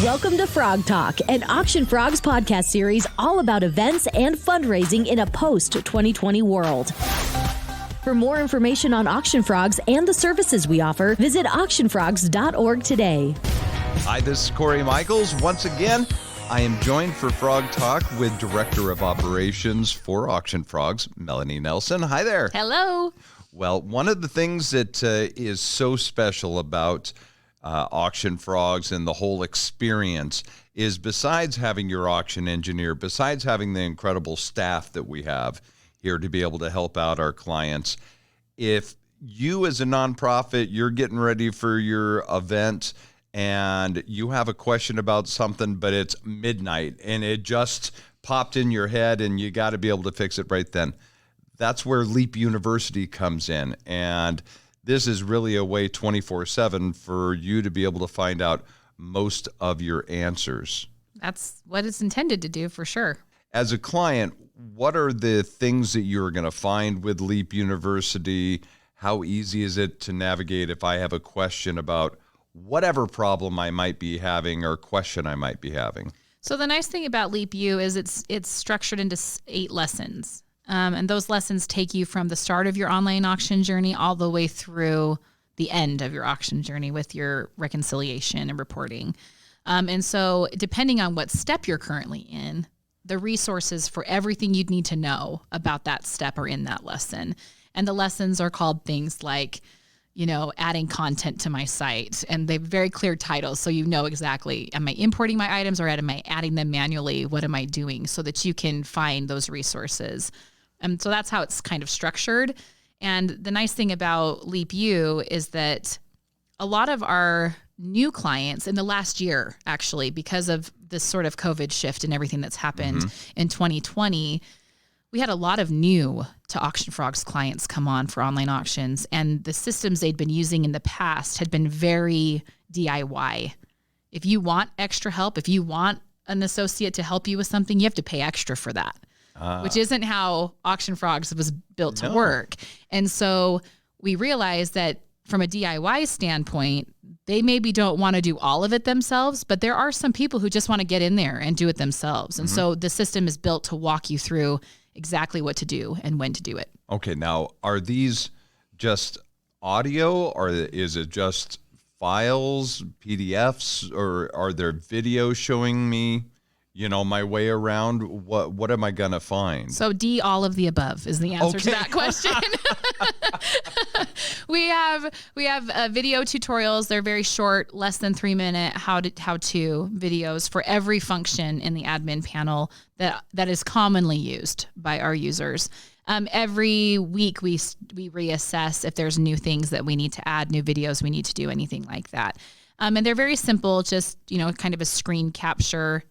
Welcome to Frog Talk, an Auction Frogs podcast series all about events and fundraising in a post-2020 world. For more information on Auction Frogs and the services we offer, visit auctionfrogs.org today. Hi, this is Corey Michaels. Once again, I am joined for Frog Talk with Director of Operations for Auction Frogs, Melanie Nelson. Hi there. Hello. Well, one of the things that is so special about Auction Frogs and the whole experience is, besides having your auction engineer, besides having the incredible staff that we have here to be able to help out our clients, if you as a nonprofit, you're getting ready for your event and you have a question about something, but it's midnight and it just popped in your head and you got to be able to fix it right then, that's where Leap University comes in. And this is really a way 24/7 for you to be able to find out most of your answers. That's what it's intended to do, for sure. As a client, what are the things that you're going to find with Leap University? How easy is it to navigate if I have a question about whatever problem I might be having or question I might be having? So the nice thing about Leap U is it's structured into 8 lessons. And those lessons take you from the start of your online auction journey all the way through the end of your auction journey with your reconciliation and reporting. And so depending on what step you're currently in, the resources for everything you'd need to know about that step are in that lesson. And the lessons are called things like, adding content to my site. And they have very clear titles, so you know exactly, am I importing my items or am I adding them manually? What am I doing? So that you can find those resources. So that's how it's kind of structured. And the nice thing about Leap U is that a lot of our new clients in the last year, actually, because of this sort of COVID shift and everything that's happened in 2020, we had a lot of new to Auction Frogs clients come on for online auctions. And the systems they'd been using in the past had been very DIY. If you want extra help, if you want an associate to help you with something, you have to pay extra for that. Which isn't how Auction Frogs was built to work. And so we realized that from a DIY standpoint, they maybe don't want to do all of it themselves, but there are some people who just want to get in there and do it themselves. And so the system is built to walk you through exactly what to do and when to do it. Okay, now are these just audio, or is it just files, PDFs, or are there videos showing me my way around? What am I going to find? So D, all of the above is the answer to that question. We have video tutorials. They're very short, less than 3-minute how-to videos for every function in the admin panel that is commonly used by our users. Every week we reassess if there's new things that we need to add, new videos we need to do, anything like that. And they're very simple, just, kind of a screen capture.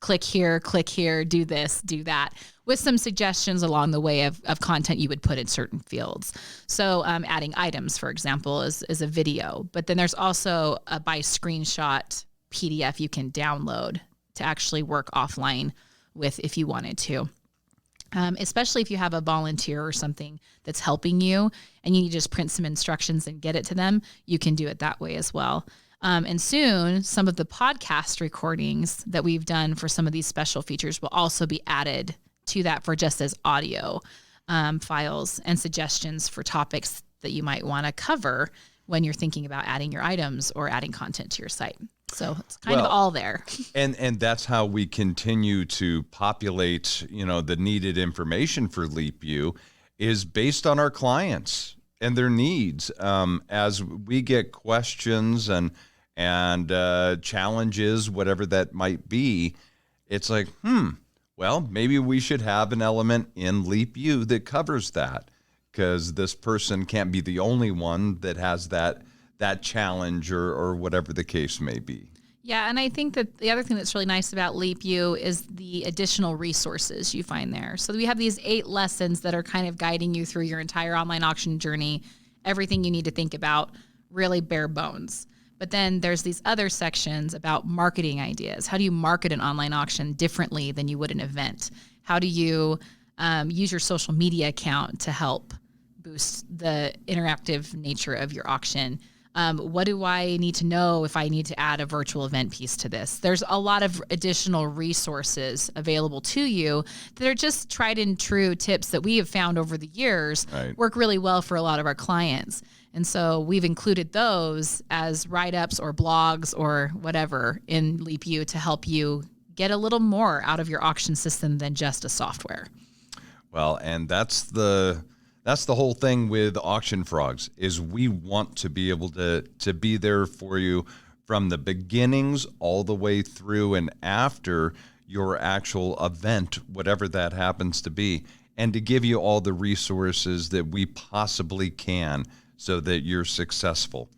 Click here, do this, do that, with some suggestions along the way of content you would put in certain fields. So adding items, for example, is a video. But then there's also a by screenshot PDF you can download to actually work offline with if you wanted to. Especially if you have a volunteer or something that's helping you and you need to just print some instructions and get it to them, you can do it that way as well. And soon, some of the podcast recordings that we've done for some of these special features will also be added to that for just as audio files and suggestions for topics that you might want to cover when you're thinking about adding your items or adding content to your site. So it's kind of all there. And that's how we continue to populate, the needed information for Leap U, is based on our clients and their needs. As we get questions and challenges, whatever that might be, it's like, well, maybe we should have an element in Leap U that covers that, because this person can't be the only one that has that challenge or whatever the case may be. Yeah, and I think that the other thing that's really nice about Leap U is the additional resources you find there. So we have these 8 lessons that are kind of guiding you through your entire online auction journey, everything you need to think about, really bare bones. But then there's these other sections about marketing ideas. How do you market an online auction differently than you would an event? How do you use your social media account to help boost the interactive nature of your auction? What do I need to know if I need to add a virtual event piece to this? There's a lot of additional resources available to you that are just tried and true tips that we have found over the years work really well for a lot of our clients. And so we've included those as write-ups or blogs or whatever in LeapU to help you get a little more out of your auction system than just a software. Well, and that's the whole thing with Auction Frogs, is we want to be able to be there for you from the beginnings all the way through and after your actual event, whatever that happens to be, and to give you all the resources that we possibly can so that you're successful.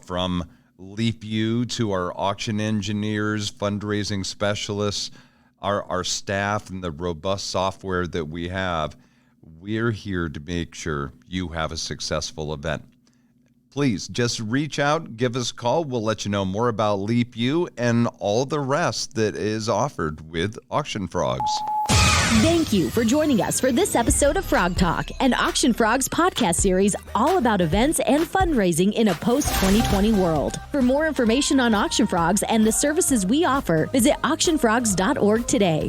From LeapU to our auction engineers, fundraising specialists, our staff, and the robust software that we have, we're here to make sure you have a successful event. Please just reach out, give us a call. We'll let you know more about LeapU and all the rest that is offered with Auction Frogs. Thank you for joining us for this episode of Frog Talk, an Auction Frogs podcast series all about events and fundraising in a post-2020 world. For more information on Auction Frogs and the services we offer, visit auctionfrogs.org today.